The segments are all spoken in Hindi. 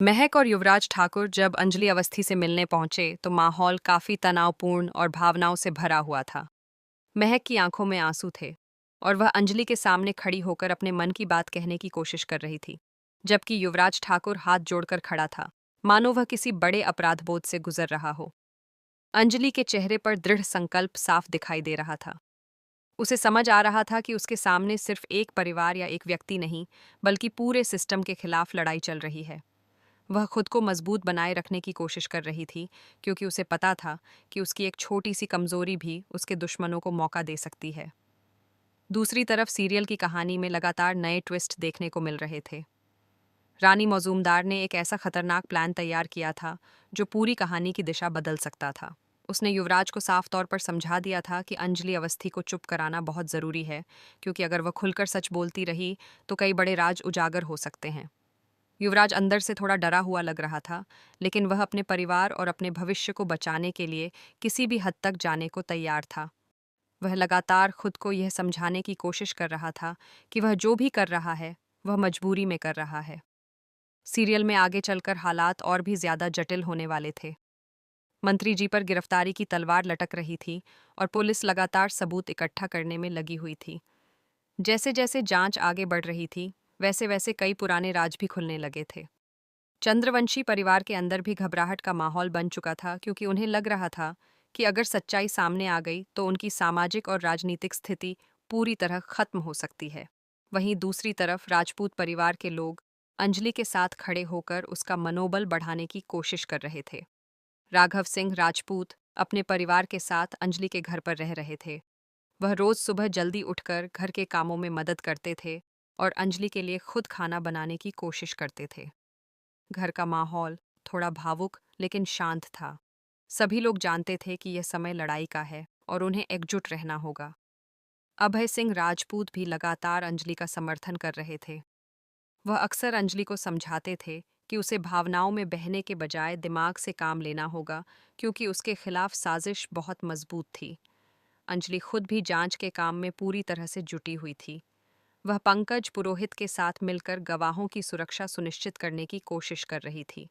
महक और युवराज ठाकुर जब अंजलि अवस्थी से मिलने पहुंचे तो माहौल काफी तनावपूर्ण और भावनाओं से भरा हुआ था। महक की आंखों में आंसू थे और वह अंजलि के सामने खड़ी होकर अपने मन की बात कहने की कोशिश कर रही थी, जबकि युवराज ठाकुर हाथ जोड़कर खड़ा था, मानो वह किसी बड़े अपराध बोध से गुजर रहा हो। अंजलि के चेहरे पर दृढ़ संकल्प साफ दिखाई दे रहा था। उसे समझ आ रहा था कि उसके सामने सिर्फ एक परिवार या एक व्यक्ति नहीं, बल्कि पूरे सिस्टम के खिलाफ लड़ाई चल रही है। वह खुद को मजबूत बनाए रखने की कोशिश कर रही थी, क्योंकि उसे पता था कि उसकी एक छोटी सी कमजोरी भी उसके दुश्मनों को मौका दे सकती है। दूसरी तरफ सीरियल की कहानी में लगातार नए ट्विस्ट देखने को मिल रहे थे। रानी मौजूमदार ने एक ऐसा खतरनाक प्लान तैयार किया था जो पूरी कहानी की दिशा बदल सकता था। उसने युवराज को साफ तौर पर समझा दिया था कि अंजलि अवस्थी को चुप कराना बहुत जरूरी है, क्योंकि अगर वह खुलकर सच बोलती रही तो कई बड़े राज उजागर हो सकते हैं। युवराज अंदर से थोड़ा डरा हुआ लग रहा था, लेकिन वह अपने परिवार और अपने भविष्य को बचाने के लिए किसी भी हद तक जाने को तैयार था। वह लगातार खुद को यह समझाने की कोशिश कर रहा था कि वह जो भी कर रहा है वह मजबूरी में कर रहा है। सीरियल में आगे चलकर हालात और भी ज्यादा जटिल होने वाले थे। मंत्री जी पर गिरफ्तारी की तलवार लटक रही थी और पुलिस लगातार सबूत इकट्ठा करने में लगी हुई थी। जैसे जैसे जांच आगे बढ़ रही थी, वैसे वैसे कई पुराने राज भी खुलने लगे थे। चंद्रवंशी परिवार के अंदर भी घबराहट का माहौल बन चुका था, क्योंकि उन्हें लग रहा था कि अगर सच्चाई सामने आ गई तो उनकी सामाजिक और राजनीतिक स्थिति पूरी तरह खत्म हो सकती है। वहीं दूसरी तरफ राजपूत परिवार के लोग अंजलि के साथ खड़े होकर उसका मनोबल बढ़ाने की कोशिश कर रहे थे। राघव सिंह राजपूत अपने परिवार के साथ अंजलि के घर पर रह रहे थे। वह रोज सुबह जल्दी उठकर घर के कामों में मदद करते थे और अंजलि के लिए खुद खाना बनाने की कोशिश करते थे। घर का माहौल थोड़ा भावुक लेकिन शांत था। सभी लोग जानते थे कि यह समय लड़ाई का है और उन्हें एकजुट रहना होगा। अभय सिंह राजपूत भी लगातार अंजलि का समर्थन कर रहे थे। वह अक्सर अंजलि को समझाते थे कि उसे भावनाओं में बहने के बजाय दिमाग से काम लेना होगा, क्योंकि उसके खिलाफ साजिश बहुत मजबूत थी। अंजलि खुद भी जांच के काम में पूरी तरह से जुटी हुई थी। वह पंकज पुरोहित के साथ मिलकर गवाहों की सुरक्षा सुनिश्चित करने की कोशिश कर रही थी।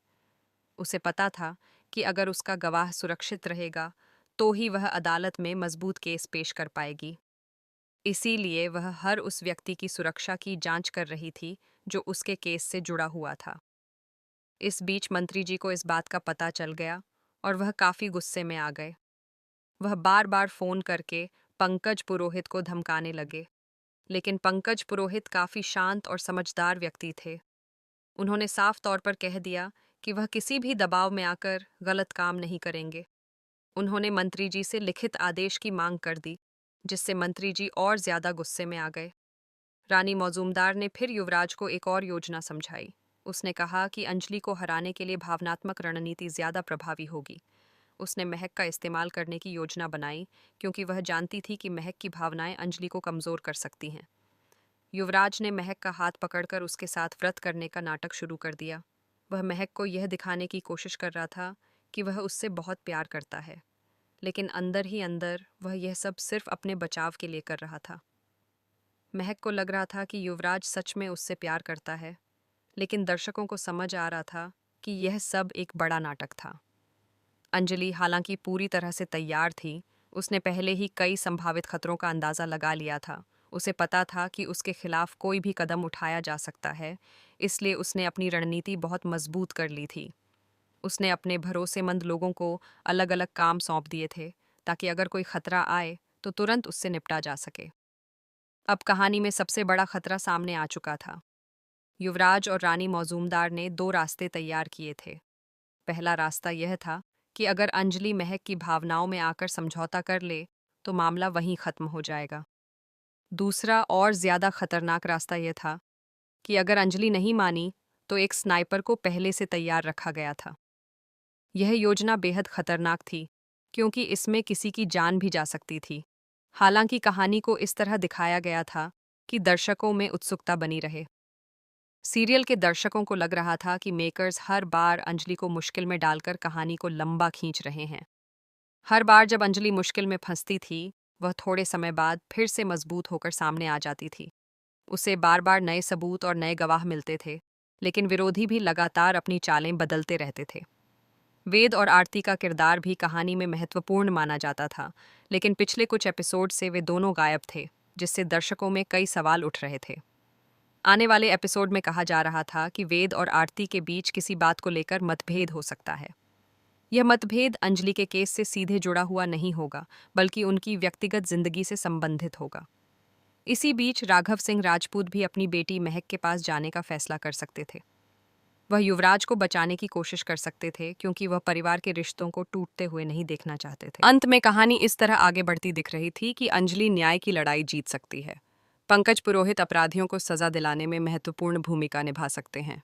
उसे पता था कि अगर उसका गवाह सुरक्षित रहेगा तो ही वह अदालत में मजबूत केस पेश कर पाएगी। इसीलिए वह हर उस व्यक्ति की सुरक्षा की जांच कर रही थी जो उसके केस से जुड़ा हुआ था। इस बीच मंत्री जी को इस बात का पता चल गया और वह काफी गुस्से में आ गए। वह बार बार फोन करके पंकज पुरोहित को धमकाने लगे, लेकिन पंकज पुरोहित काफी शांत और समझदार व्यक्ति थे। उन्होंने साफ तौर पर कह दिया कि वह किसी भी दबाव में आकर गलत काम नहीं करेंगे। उन्होंने मंत्री जी से लिखित आदेश की मांग कर दी, जिससे मंत्री जी और ज्यादा गुस्से में आ गए। रानी मौजूमदार ने फिर युवराज को एक और योजना समझाई। उसने कहा कि अंजलि को हराने के लिए भावनात्मक रणनीति ज्यादा प्रभावी होगी। उसने महक का इस्तेमाल करने की योजना बनाई, क्योंकि वह जानती थी कि महक की भावनाएं अंजलि को कमजोर कर सकती हैं। युवराज ने महक का हाथ पकड़कर उसके साथ व्रत करने का नाटक शुरू कर दिया। वह महक को यह दिखाने की कोशिश कर रहा था कि वह उससे बहुत प्यार करता है, लेकिन अंदर ही अंदर वह यह सब सिर्फ अपने बचाव के लिए कर रहा था। महक को लग रहा था कि युवराज सच में उससे प्यार करता है, लेकिन दर्शकों को समझ आ रहा था कि यह सब एक बड़ा नाटक था। अंजलि हालांकि पूरी तरह से तैयार थी। उसने पहले ही कई संभावित खतरों का अंदाजा लगा लिया था। उसे पता था कि उसके खिलाफ कोई भी कदम उठाया जा सकता है, इसलिए उसने अपनी रणनीति बहुत मजबूत कर ली थी। उसने अपने भरोसेमंद लोगों को अलग अलग काम सौंप दिए थे, ताकि अगर कोई खतरा आए तो तुरंत उससे निपटा जा सके। अब कहानी में सबसे बड़ा खतरा सामने आ चुका था। युवराज और रानी मौजूमदार ने दो रास्ते तैयार किए थे। पहला रास्ता यह था कि अगर अंजलि महक की भावनाओं में आकर समझौता कर ले तो मामला वहीं खत्म हो जाएगा। दूसरा और ज्यादा खतरनाक रास्ता यह था कि अगर अंजलि नहीं मानी तो एक स्नाइपर को पहले से तैयार रखा गया था। यह योजना बेहद खतरनाक थी, क्योंकि इसमें किसी की जान भी जा सकती थी। हालांकि कहानी को इस तरह दिखाया गया था कि दर्शकों में उत्सुकता बनी रहे। सीरियल के दर्शकों को लग रहा था कि मेकर्स हर बार अंजलि को मुश्किल में डालकर कहानी को लंबा खींच रहे हैं। हर बार जब अंजलि मुश्किल में फंसती थी, वह थोड़े समय बाद फिर से मजबूत होकर सामने आ जाती थी। उसे बार बार नए सबूत और नए गवाह मिलते थे, लेकिन विरोधी भी लगातार अपनी चालें बदलते रहते थे। वेद और आरती का किरदार भी कहानी में महत्वपूर्ण माना जाता था, लेकिन पिछले कुछ एपिसोड से वे दोनों गायब थे, जिससे दर्शकों में कई सवाल उठ रहे थे। आने वाले एपिसोड में कहा जा रहा था कि वेद और आरती के बीच किसी बात को लेकर मतभेद हो सकता है। यह मतभेद अंजलि के केस से सीधे जुड़ा हुआ नहीं होगा, बल्कि उनकी व्यक्तिगत जिंदगी से संबंधित होगा। इसी बीच राघव सिंह राजपूत भी अपनी बेटी महक के पास जाने का फैसला कर सकते थे। वह युवराज को बचाने की कोशिश कर सकते थे, क्योंकि वह परिवार के रिश्तों को टूटते हुए नहीं देखना चाहते थे। अंत में कहानी इस तरह आगे बढ़ती दिख रही थी कि अंजलि न्याय की लड़ाई जीत सकती है। पंकज पुरोहित अपराधियों को सजा दिलाने में महत्वपूर्ण भूमिका निभा सकते हैं।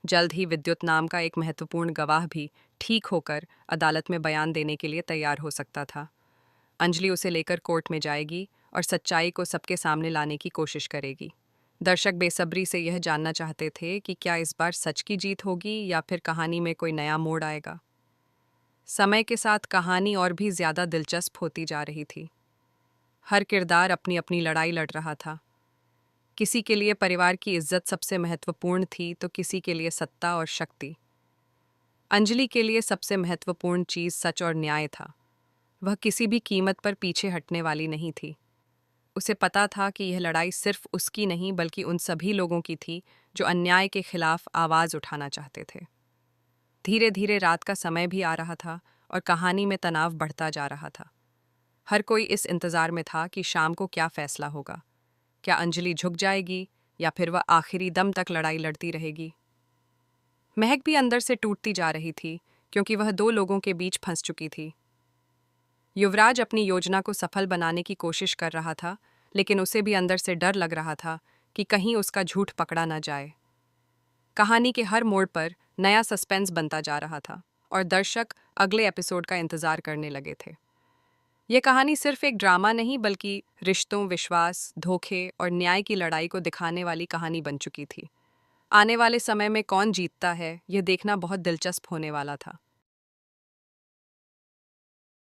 जल्द ही विद्युत नाम का एक महत्वपूर्ण गवाह भी ठीक होकर अदालत में बयान देने के लिए तैयार हो सकता था। अंजलि उसे लेकर कोर्ट में जाएगी और सच्चाई को सबके सामने लाने की कोशिश करेगी। दर्शक बेसब्री से यह जानना चाहते थे कि क्या इस बार सच की जीत होगी या फिर कहानी में कोई नया मोड़ आएगा। समय के साथ कहानी और भी ज्यादा दिलचस्प होती जा रही थी। हर किरदार अपनी अपनी लड़ाई लड़ रहा था। किसी के लिए परिवार की इज्जत सबसे महत्वपूर्ण थी, तो किसी के लिए सत्ता और शक्ति। अंजलि के लिए सबसे महत्वपूर्ण चीज सच और न्याय था। वह किसी भी कीमत पर पीछे हटने वाली नहीं थी। उसे पता था कि यह लड़ाई सिर्फ उसकी नहीं, बल्कि उन सभी लोगों की थी जो अन्याय के खिलाफ आवाज उठाना चाहते थे। धीरे धीरे रात का समय भी आ रहा था और कहानी में तनाव बढ़ता जा रहा था। हर कोई इस इंतजार में था कि शाम को क्या फैसला होगा। क्या अंजलि झुक जाएगी या फिर वह आखिरी दम तक लड़ाई लड़ती रहेगी। महक भी अंदर से टूटती जा रही थी, क्योंकि वह दो लोगों के बीच फंस चुकी थी। युवराज अपनी योजना को सफल बनाने की कोशिश कर रहा था, लेकिन उसे भी अंदर से डर लग रहा था कि कहीं उसका झूठ पकड़ा न जाए। कहानी के हर मोड़ पर नया सस्पेंस बनता जा रहा था और दर्शक अगले एपिसोड का इंतजार करने लगे थे। यह कहानी सिर्फ एक ड्रामा नहीं, बल्कि रिश्तों, विश्वास, धोखे और न्याय की लड़ाई को दिखाने वाली कहानी बन चुकी थी। आने वाले समय में कौन जीतता है, यह देखना बहुत दिलचस्प होने वाला था।